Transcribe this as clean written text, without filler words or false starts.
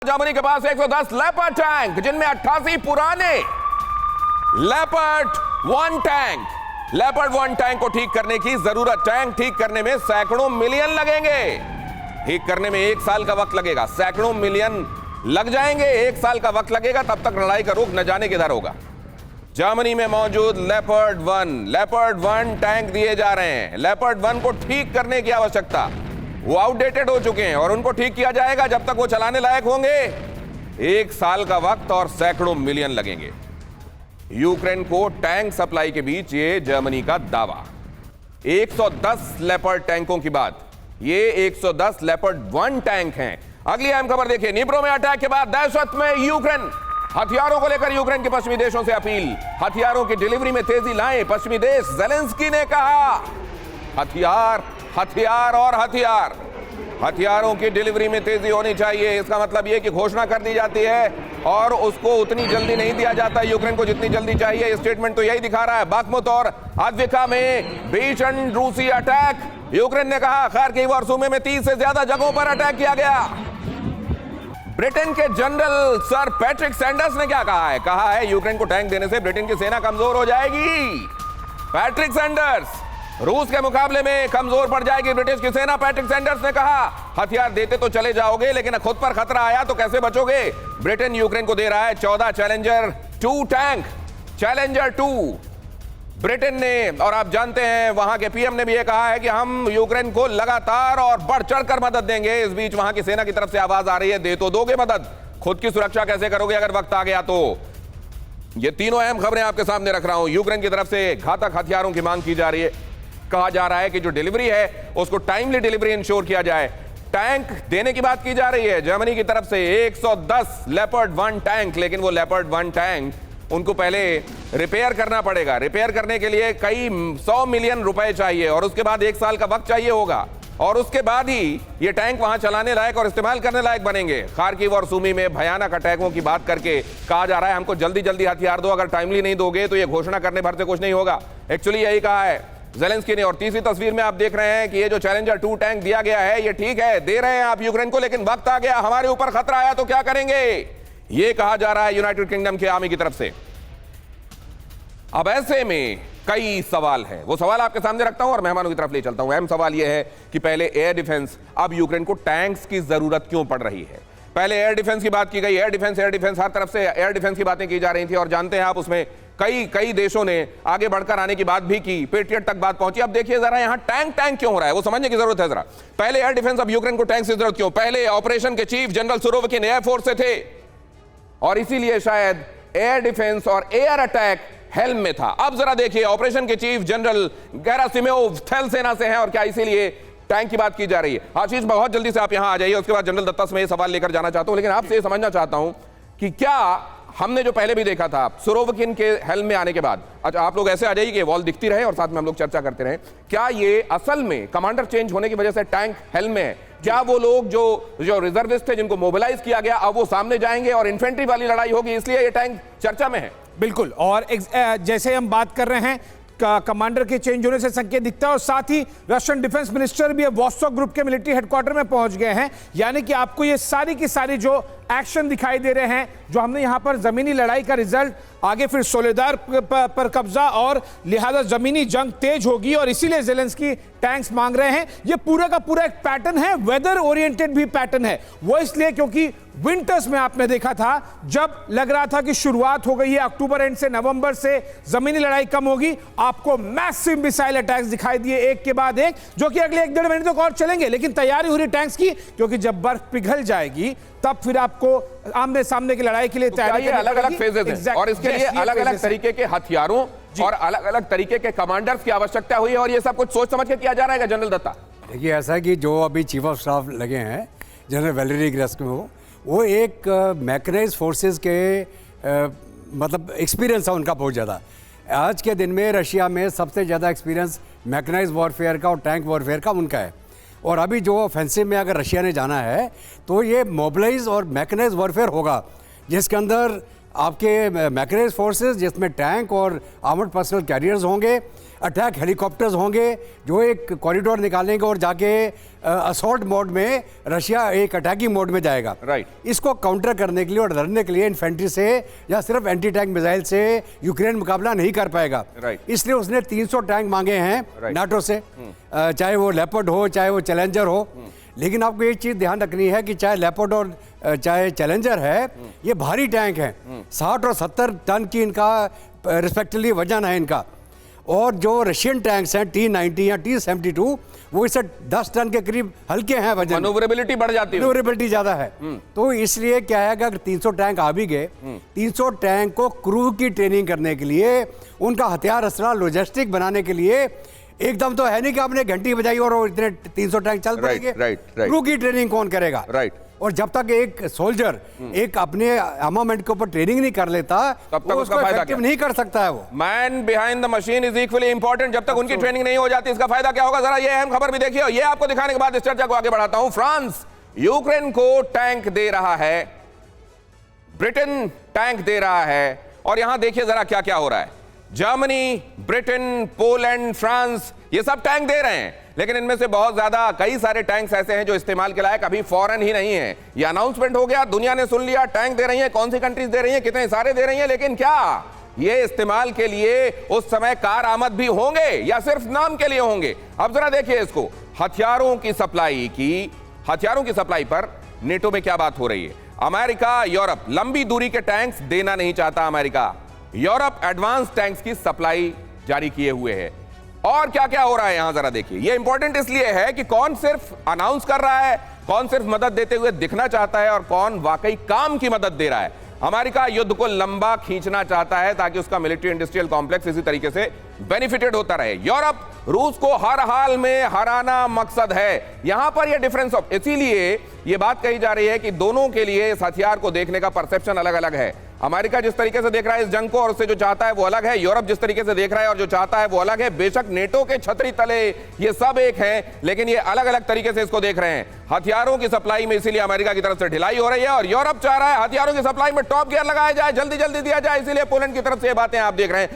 Germany के पास 110 leopard tank, जिनमें 88 पुराने लेपर्ड 1 टैंक। लेपर्ड 1 टैंक को ठीक करने की जरूरत, टैंक ठीक करने में सैकड़ों मिलियन लगेंगे। ठीक करने में 1 साल का वक्त लगेगा, सैकड़ों मिलियन लग जाएंगे, 1 साल का वक्त लगेगा, तब तक लड़ाई का रुख न जाने किधर होगा। जर्मनी में मौजूद लेपर्ड 1 टैंक दिए जा रहे हैं। लेपर्ड 1 को ठीक करने की आवश्यकता, वो आउटडेटेड हो चुके हैं और उनको ठीक किया जाएगा जब तक वो चलाने लायक होंगे। 1 साल का वक्त और सैकड़ों मिलियन लगेंगे। यूक्रेन को टैंक सप्लाई के बीच ये जर्मनी का दावा। 110 लेपर्ड टैंकों की बात, ये 110 लेपर्ड 1 टैंक हैं। अगली अहम खबर देखिए, निप्रो में अटैक के बाद दहशत में यूक्रेन। हथियारों को लेकर यूक्रेन के पश्चिमी देशों से अपील, हथियारों की डिलीवरी में तेजी लाएं। पश्चिमी देश ज़ेलेंस्की ने कहा, हथियार हथियार और हथियार, हथियारों की डिलीवरी में तेजी होनी चाहिए। इसका मतलब यह कि घोषणा कर दी जाती है और उसको उतनी जल्दी नहीं दिया जाता यूक्रेन को जितनी जल्दी चाहिए। स्टेटमेंट तो यही दिखा रहा है। बाखमुत और अद्विका में भीषण रूसी अटैक। यूक्रेन ने कहा खार्किव और सूमी में 30 से ज्यादा जगहों पर अटैक किया गया। ब्रिटेन के जनरल सर पैट्रिक सैंडर्स ने क्या कहा है? कहा है यूक्रेन को टैंक देने से ब्रिटेन की सेना कमजोर हो जाएगी। पैट्रिक सैंडर्स, रूस के मुकाबले में कमजोर पड़ जाएगी ब्रिटिश की सेना। पैट्रिक सैंडर्स ने कहा हथियार देते तो चले जाओगे, लेकिन खुद पर खतरा आया तो कैसे बचोगे? ब्रिटेन यूक्रेन को दे रहा है 14 चैलेंजर 2 टैंक। चैलेंजर 2 ब्रिटेन ने, और आप जानते हैं वहां के पीएम ने भी यह कहा है कि हम यूक्रेन को लगातार और बढ़ चढ़कर मदद देंगे। इस बीच वहां की सेना की तरफ से आवाज आ रही है, दे तो दोगे मदद, खुद की सुरक्षा कैसे करोगे अगर वक्त आ गया तो? ये तीनों अहम खबरें आपके सामने रख रहा हूं। यूक्रेन की तरफ से घातक हथियारों की मांग की जा रही है। कहा जा रहा है कि जो डिलीवरी है उसको टाइमली डिलीवरी इंश्योर किया जाए। टैंक देने की बात की जा रही है जर्मनी की तरफ से 110 लेपर्ड 1 टैंक, लेकिन वो लेपर्ड 1 टैंक उनको पहले रिपेयर करना पड़ेगा। रिपेयर करने के लिए कई 100 मिलियन रुपए चाहिए और उसके बाद 1 साल का वक्त चाहिए होगा और उसके बाद ही ये टैंक वहां चलाने लायक और इस्तेमाल करने लायक बनेंगे। खार्किव और सूमी में भयानक अटैकों की बात करके कहा जा रहा है हमको जल्दी जल्दी हथियार दो, अगर टाइमली नहीं दोगे तो ये घोषणा करने भर से कुछ नहीं होगा। एक्चुअली यही कहा है ज़ेलेंस्की ने। और तीसरी तस्वीर में आप देख रहे हैं कि ये जो चैलेंजर 2 टैंक दिया गया है ये ठीक है, दे रहे हैं आप यूक्रेन को, लेकिन वक्त आ गया, हमारे ऊपर खतरा आया तो क्या करेंगे? ये कहा जा रहा है यूनाइटेड किंगडम के आर्मी की तरफ से। अब ऐसे में कई सवाल है, वो सवाल आपके सामने रखता हूं और मेहमानों की तरफ ले चलता हूं। अहम सवाल यह है कि पहले एयर डिफेंस, अब यूक्रेन को टैंक्स की जरूरत क्यों पड़ रही है? पहले एयर डिफेंस की बात की गई, एयर डिफेंस हर तरफ से एयर डिफेंस की बातें की जा रही थी और जानते हैं आप उसमें कई देशों ने आगे बढ़कर आने की बात भी की, पेट्रियट तक बात पहुंची। अब देखिए जरा यहां टैंक क्यों हो रहा है, वो समझने की जरूरत है जरा। पहले एयर डिफेंस, अब यूक्रेन को टैंक की जरूरत क्यों? पहले ऑपरेशन के चीफ जनरल सुरोविकिन एयरफोर्स से थे और इसीलिए शायद एयर डिफेंस और एयर अटैक हेल्म में था। अब जरा देखिए ऑपरेशन के चीफ जनरल गेरासिमोव थल सेना से हैं और क्या इसीलिए टैंक की बात की जा रही है? आशीष बहुत जल्दी से आप यहां आ जाइए, उसके बाद जनरल दत्ता से मैं ये सवाल लेकर जाना चाहता हूं, लेकिन आपसे ये समझना चाहता हूं कि क्या हमने जो पहले भी देखा था सुरोविकिन के हेल्म में आने के बाद, अच्छा आप लोग ऐसे आ जाइए कि वॉल दिखती रहे और साथ में हम लोग चर्चा करते रहे, क्या ये असल में कमांडर चेंज होने की वजह से टैंक हेल्म में है? क्या वो लोग जो रिजर्विस्ट थे जिनको मोबिलाइज किया गया अब वो सामने जाएंगे और इन्फेंट्री वाली लड़ाई होगी, इसलिए ये टैंक चर्चा में है? बिल्कुल, और जैसे हम बात कर रहे हैं कमांडर के चेंज होने से संकेत दिखता है और साथ ही रशियन डिफेंस मिनिस्टर भी वॉस्टॉक ग्रुप के मिलिट्री हेडक्वार्टर में पहुंच गए हैं। यानी कि आपको ये सारी की सारी जो एक्शन दिखाई दे रहे हैं, जो हमने यहां पर जमीनी लड़ाई का रिजल्ट, आगे फिर सोलेदार पर कब्जा और लिहाजा जमीनी जंग तेज होगी और इसीलिए ज़ेलेंस्की टैंक्स मांग रहे हैं। ये पूरा का पूरा एक पैटर्न है, वेदर ओरिएंटेड भी पैटर्न है। वो इसलिए क्योंकि विंटर्स में आपने देखा था जब लग रहा था कि शुरुआत हो गई है, अक्टूबर एंड से नवंबर से जमीनी लड़ाई कम होगी, आपको मैसिव मिसाइल अटैक्स दिखाई दिए एक के बाद एक, जो कि अगले 1-1.5 महीने तक और चलेंगे। लेकिन तैयारी हो रही टैंक्स की, क्योंकि जब बर्फ पिघल जाएगी तब फिर आपको आमने सामने की लड़ाई के लिए तैयारी करनी अलग अलग फेजेस हैं और इसके लिए अलग अलग तरीके के हथियारों और अलग अलग तरीके के कमांडर्स की आवश्यकता हुई है और ये सब कुछ सोच समझ के किया जा रहा है जनरल दत्ता? देखिए ऐसा है कि जो अभी चीफ ऑफ स्टाफ लगे हैं जनरल वैलेरी ग्रेस्को, वो एक मैकेनाइज्ड फोर्सेस के मतलब एक्सपीरियंस है उनका बहुत ज़्यादा। आज के दिन में रशिया में सबसे ज़्यादा एक्सपीरियंस मैकेनाइज्ड वॉरफेयर का और टैंक वॉरफेयर का उनका है। और अभी जो ऑफेंसिव में अगर रशिया ने जाना है तो ये मोबिलाइज और मैकेनाइज्ड वॉरफेयर होगा, जिसके अंदर आपके मैकेनाइज्ड फोर्सेस, जिसमें टैंक और आर्मर्ड पर्सनल कैरियर्स होंगे, अटैक हेलीकॉप्टर्स होंगे जो एक कॉरिडोर निकालेंगे और जाके असॉल्ट मोड में रशिया एक अटैकिंग मोड में जाएगा। राइट। इसको काउंटर करने के लिए और लड़ने के लिए इन्फेंट्री से या सिर्फ एंटी टैंक मिसाइल से यूक्रेन मुकाबला नहीं कर पाएगा। राइट। इसलिए उसने 300 टैंक मांगे हैं नाटो से, चाहे वो लेपर्ड हो चाहे वो चैलेंजर हो। लेकिन आपको एक चीज ध्यान रखनी है कि चाहे लेपर्ड और चाहे चैलेंजर है, ये भारी टैंक हैं। 60 और 70 टन की इनका रिस्पेक्टिवली वजन है इनका। और जो रशियन टैंक्स हैं T-90 या T-72 वो इससे 10 टन के करीब हल्के हैं वजन, मैन्यूवरेबिलिटी बढ़ जाती है, मैन्यूवरेबिलिटी ज्यादा है। तो इसलिए क्या है कि अगर 300 टैंक आ भी गए, 300 टैंक को क्रू की ट्रेनिंग करने के लिए, उनका हथियार असला लॉजिस्टिक बनाने के लिए एकदम तो है नहीं कि आपने घंटी बजाई और इतने 300 टैंक चल पड़ेंगे। क्रू की ट्रेनिंग कौन करेगा? राइट। और जब तक एक सोल्जर एक अपने आर्मामेंट के ऊपर ट्रेनिंग नहीं कर लेता, तब तक उसका फायदा क्या? नहीं कर सकता है वो। Man behind the machine is equally important. जब तक उनकी ट्रेनिंग नहीं हो जाती इसका फायदा क्या होगा? जरा ये अहम खबर भी देखिए और ये आपको दिखाने के बाद इस चर्चा को आगे बढ़ाता हूं। फ्रांस यूक्रेन को टैंक दे रहा है, ब्रिटेन टैंक दे रहा है, और यहां देखिए जरा क्या क्या हो रहा है। जर्मनी, ब्रिटेन, पोलैंड, फ्रांस, ये सब टैंक दे रहे हैं, लेकिन इनमें से बहुत ज्यादा कई सारे टैंक्स ऐसे हैं जो इस्तेमाल के लायक अभी फौरन ही नहीं है। ये अनाउंसमेंट हो गया, दुनिया ने सुन लिया, टैंक दे रही है। कौन सी कंट्रीज दे रही है, कितने सारे दे रही है, लेकिन क्या ये इस्तेमाल के लिए उस समय कार आमद भी होंगे या सिर्फ नाम के लिए होंगे? अब जरा देखिए इसको। हथियारों की सप्लाई पर नेटो में क्या बात हो रही है। अमेरिका, यूरोप लंबी दूरी के टैंक्स देना नहीं चाहता। अमेरिका, यूरोप एडवांस टैंक्स की सप्लाई जारी किए हुए है। और क्या क्या हो रहा है यहां जरा देखिए। यह इंपॉर्टेंट इसलिए है कि कौन सिर्फ अनाउंस कर रहा है, कौन सिर्फ मदद देते हुए दिखना चाहता है और कौन वाकई काम की मदद दे रहा है। अमेरिका युद्ध को लंबा खींचना चाहता है ताकि उसका मिलिट्री इंडस्ट्रियल कॉम्प्लेक्स इसी तरीके से बेनिफिटेड होता रहे। यूरोप रूस को हर हाल में हराना मकसद है। यहां पर यह डिफरेंस ऑफ, इसीलिए यह बात कही जा रही है कि दोनों के लिए इस हथियार को देखने का परसेप्शन अलग अलग है। अमेरिका जिस तरीके से देख रहा है इस जंग को और उससे जो चाहता है वो अलग है। यूरोप जिस तरीके से देख रहा है और जो चाहता है वो अलग है। बेशक नेटो के छतरी तले ये सब एक हैं, लेकिन ये अलग अलग तरीके से इसको देख रहे हैं। हथियारों की सप्लाई में इसीलिए अमेरिका की तरफ से ढिलाई हो रही है और यूरोप चाह रहा है हथियारों की सप्लाई में टॉप गियर लगाया जाए, जल्दी जल्दी दिया जाए। इसीलिए पोलैंड की तरफ से ये बातें आप देख रहे हैं।